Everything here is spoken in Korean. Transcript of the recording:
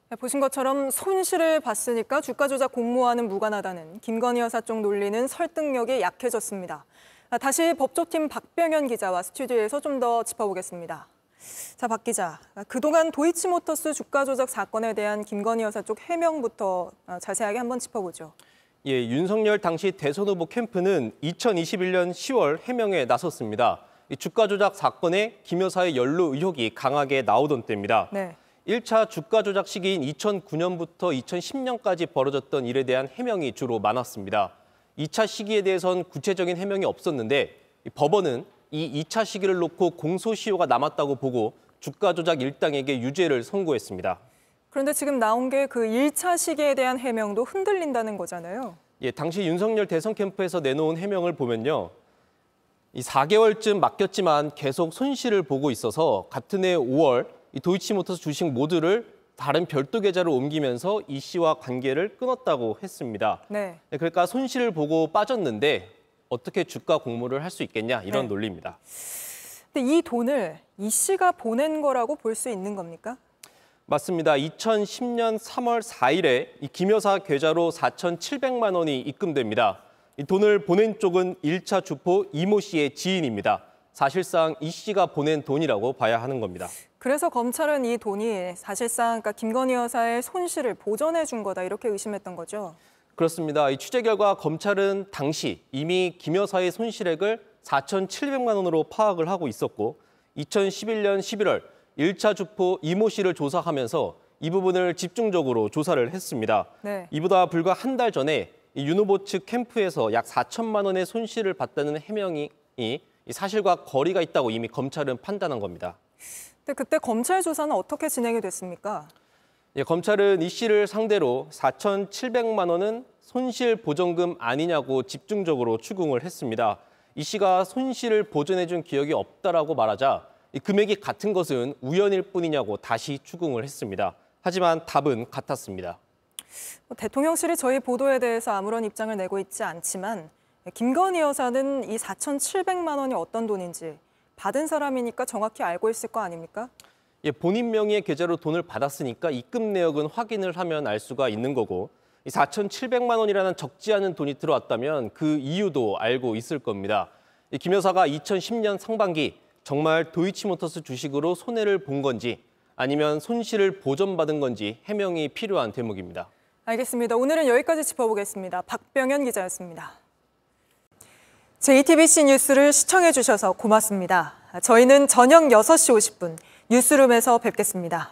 네, 보신 것처럼 손실을 봤으니까 주가 조작 공모와는 무관하다는 김건희 여사 쪽 논리는 설득력이 약해졌습니다. 다시 법조팀 박병현 기자와 스튜디오에서 좀 더 짚어보겠습니다. 자, 박 기자, 그동안 도이치모터스 주가 조작 사건에 대한 김건희 여사 쪽 해명부터 자세하게 한번 짚어보죠. 예, 윤석열 당시 대선 후보 캠프는 2021년 10월 해명에 나섰습니다. 이 주가 조작 사건에 김 여사의 연루 의혹이 강하게 나오던 때입니다. 네. 1차 주가 조작 시기인 2009년부터 2010년까지 벌어졌던 일에 대한 해명이 주로 많았습니다. 2차 시기에 대해선 구체적인 해명이 없었는데 법원은 이 2차 시기를 놓고 공소시효가 남았다고 보고 주가 조작 일당에게 유죄를 선고했습니다. 그런데 지금 나온 게 그 1차 시기에 대한 해명도 흔들린다는 거잖아요. 예, 당시 윤석열 대선 캠프에서 내놓은 해명을 보면요. 이 4개월쯤 맡겼지만 계속 손실을 보고 있어서 같은 해 5월 이 도이치모터스 주식 모두를 다른 별도 계좌로 옮기면서 이 씨와 관계를 끊었다고 했습니다. 네. 그러니까 손실을 보고 빠졌는데 어떻게 주가 공모를 할 수 있겠냐 이런 논리입니다. 근데 이 돈을 이 씨가 보낸 거라고 볼 수 있는 겁니까? 맞습니다. 2010년 3월 4일에 이 김 여사 계좌로 4,700만 원이 입금됩니다. 이 돈을 보낸 쪽은 1차 주포 이모 씨의 지인입니다. 사실상 이 씨가 보낸 돈이라고 봐야 하는 겁니다. 그래서 검찰은 이 돈이 사실상 그러니까 김건희 여사의 손실을 보전해 준 거다 이렇게 의심했던 거죠? 그렇습니다. 이 취재 결과 검찰은 당시 이미 김 여사의 손실액을 4,700만 원으로 파악을 하고 있었고 2011년 11월 1차 주포 이모 씨를 조사하면서 이 부분을 집중적으로 조사를 했습니다. 네. 이보다 불과 한 달 전에 윤 후보 측 캠프에서 약 4천만 원의 손실을 봤다는 해명이 사실과 거리가 있다고 이미 검찰은 판단한 겁니다. 근데 그때 검찰 조사는 어떻게 진행이 됐습니까? 예, 검찰은 이 씨를 상대로 4,700만 원은 손실 보전금 아니냐고 집중적으로 추궁을 했습니다. 이 씨가 손실을 보전해준 기억이 없다라고 말하자 이 금액이 같은 것은 우연일 뿐이냐고 다시 추궁을 했습니다. 하지만 답은 같았습니다. 대통령실이 저희 보도에 대해서 아무런 입장을 내고 있지 않지만 김건희 여사는 이 4,700만 원이 어떤 돈인지 받은 사람이니까 정확히 알고 있을 거 아닙니까? 예, 본인 명의의 계좌로 돈을 받았으니까 입금 내역은 확인을 하면 알 수가 있는 거고 이 4,700만 원이라는 적지 않은 돈이 들어왔다면 그 이유도 알고 있을 겁니다. 김 여사가 2010년 상반기 정말 도이치모터스 주식으로 손해를 본 건지 아니면 손실을 보전받은 건지 해명이 필요한 대목입니다. 알겠습니다. 오늘은 여기까지 짚어보겠습니다. 박병현 기자였습니다. JTBC 뉴스를 시청해 주셔서 고맙습니다. 저희는 저녁 6시 50분 뉴스룸에서 뵙겠습니다.